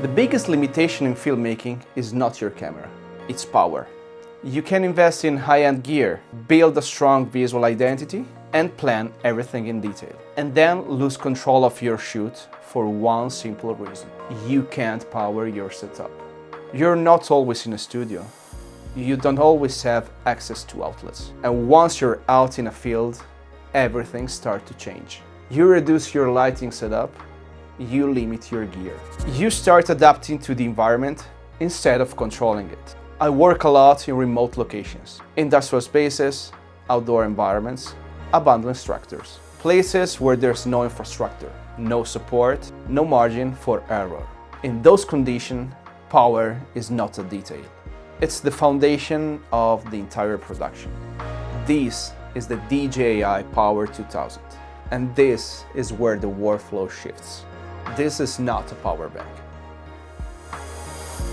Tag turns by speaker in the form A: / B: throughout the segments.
A: The biggest limitation in filmmaking is not your camera, it's power. You can invest in high-end gear, build a strong visual identity, and plan everything in detail. And then lose control of your shoot for one simple reason. You can't power your setup. You're not always in a studio. You don't always have access to outlets. And once you're out in a field, everything starts to change. You reduce your lighting setup, you limit your gear. You start adapting to the environment instead of controlling it. I work a lot in remote locations, industrial spaces, outdoor environments, abandoned structures, places where there's no infrastructure, no support, no margin for error. In those conditions, power is not a detail. It's the foundation of the entire production. This is the DJI Power 2000, and this is where the workflow shifts. This is not a power bank.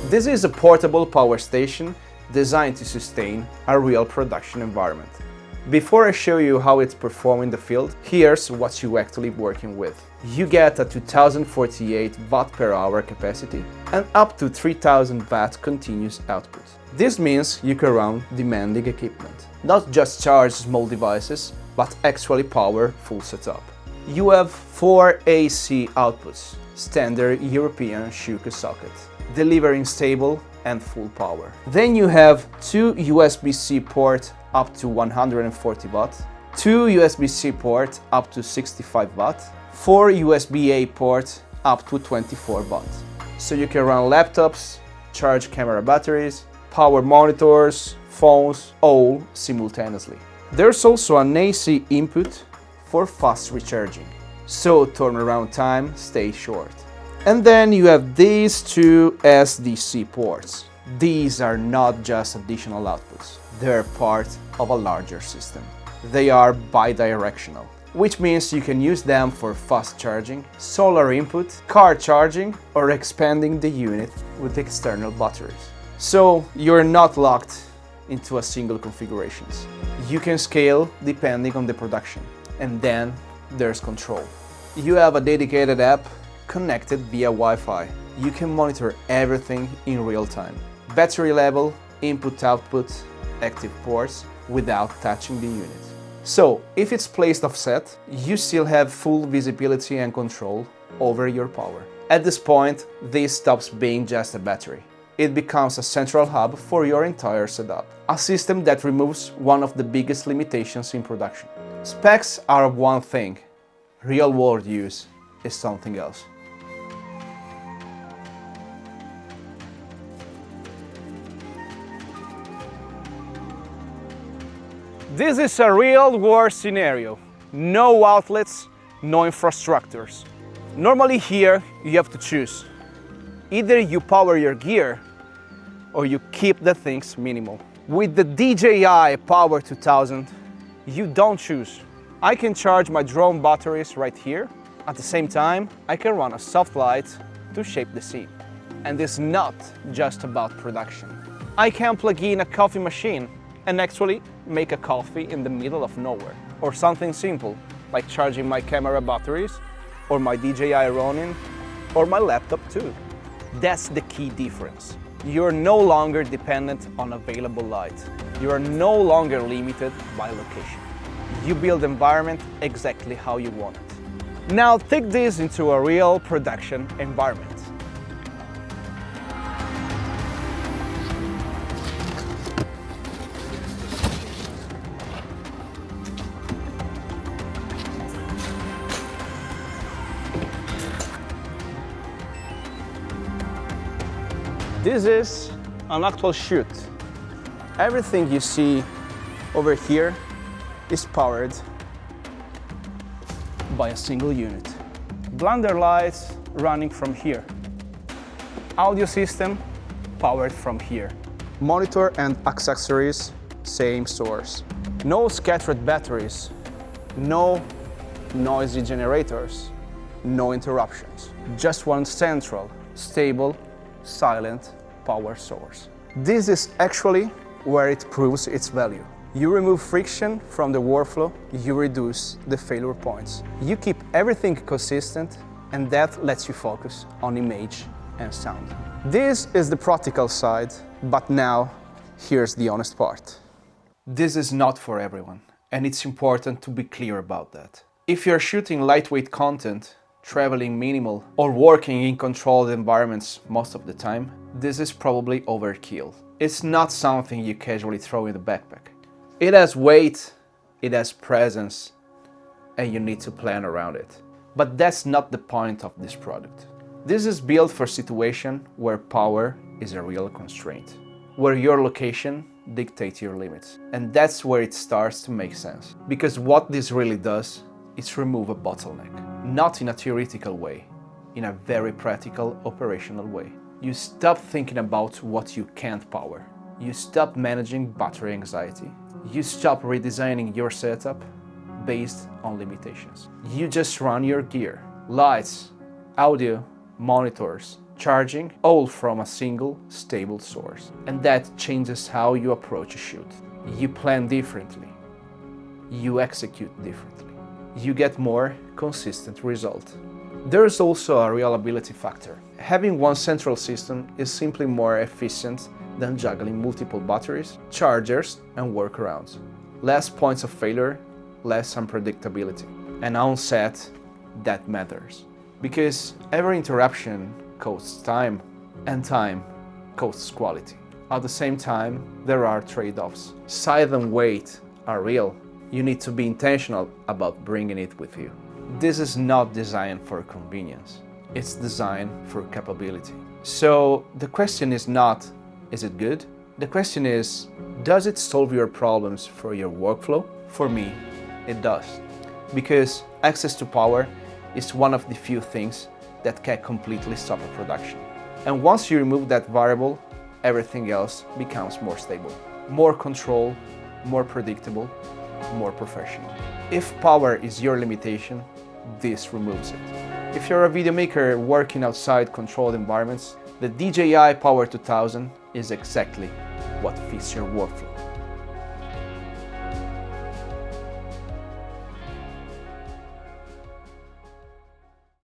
A: This is a portable power station designed to sustain a real production environment. Before I show you how it's performing in the field, here's what you're actually working with. You get a 2048 watt per hour capacity and up to 3000 watt continuous output. This means you can run demanding equipment, not just charge small devices, but actually power full setup. You have 4 AC outputs, standard European Shuka socket, delivering stable and full power. Then you have 2 USB-C ports up to 140 watt, 2 USB-C ports up to 65 watt, 4 USB-A ports up to 24 watt. So you can run laptops, charge camera batteries, power monitors, phones, all simultaneously. There's also an AC input for fast recharging, so turnaround time stays short. And then you have these 2 SDC ports. These are not just additional outputs, they're part of a larger system. They are bidirectional, which means you can use them for fast charging, solar input, car charging, or expanding the unit with external batteries. So you're not locked into a single configuration. You can scale depending on the production. And then there's control. You have a dedicated app connected via Wi-Fi. You can monitor everything in real time. Battery level, input-output, active ports without touching the unit. So if it's placed offset, you still have full visibility and control over your power. At this point, this stops being just a battery. It becomes a central hub for your entire setup. A system that removes one of the biggest limitations in production. Specs are one thing, real-world use is something else. This is a real-world scenario. No outlets, no infrastructures. Normally here you have to choose. Either you power your gear or you keep the things minimal. With the DJI Power 2000, you don't choose. I can charge my drone batteries right here. At the same time, I can run a soft light to shape the scene. And it's not just about production. I can plug in a coffee machine and actually make a coffee in the middle of nowhere. Or something simple, like charging my camera batteries, or my DJI Ronin, or my laptop too. That's the key difference. You're no longer dependent on available light. You are no longer limited by location. You build the environment exactly how you want it. Now take this into a real production environment. This is an actual shoot. Everything you see over here is powered by a single unit. Blender lights running from here. Audio system powered from here. Monitor and accessories, same source. No scattered batteries, no noisy generators, no interruptions. Just one central, stable, silent power source. This is actually where it proves its value. You remove friction from the workflow, you reduce the failure points. You keep everything consistent and that lets you focus on image and sound. This is the practical side, but now here's the honest part. This is not for everyone, and it's important to be clear about that. If you're shooting lightweight content, traveling minimal, or working in controlled environments most of the time, this is probably overkill. It's not something you casually throw in the backpack. It has weight, it has presence, and you need to plan around it. But that's not the point of this product. This is built for situations where power is a real constraint, where your location dictates your limits. And that's where it starts to make sense. Because what this really does is remove a bottleneck, not in a theoretical way, in a very practical, operational way. You stop thinking about what you can't power. You stop managing battery anxiety. You stop redesigning your setup based on limitations. You just run your gear, lights, audio, monitors, charging, all from a single stable source. And that changes how you approach a shoot. You plan differently. You execute differently. You get more consistent result. There's also a reliability factor. Having one central system is simply more efficient than juggling multiple batteries, chargers, and workarounds. Less points of failure, less unpredictability. And on set, that matters. Because every interruption costs time, and time costs quality. At the same time, there are trade-offs. Size and weight are real. You need to be intentional about bringing it with you. This is not designed for convenience. It's designed for capability. So the question is not, is it good? The question is, does it solve your problems for your workflow? For me, it does. Because access to power is one of the few things that can completely stop a production. And once you remove that variable, everything else becomes more stable, more control, more predictable, more professional. If power is your limitation, this removes it. If you're a video maker working outside controlled environments, the DJI Power 2000 is exactly what fits your workflow.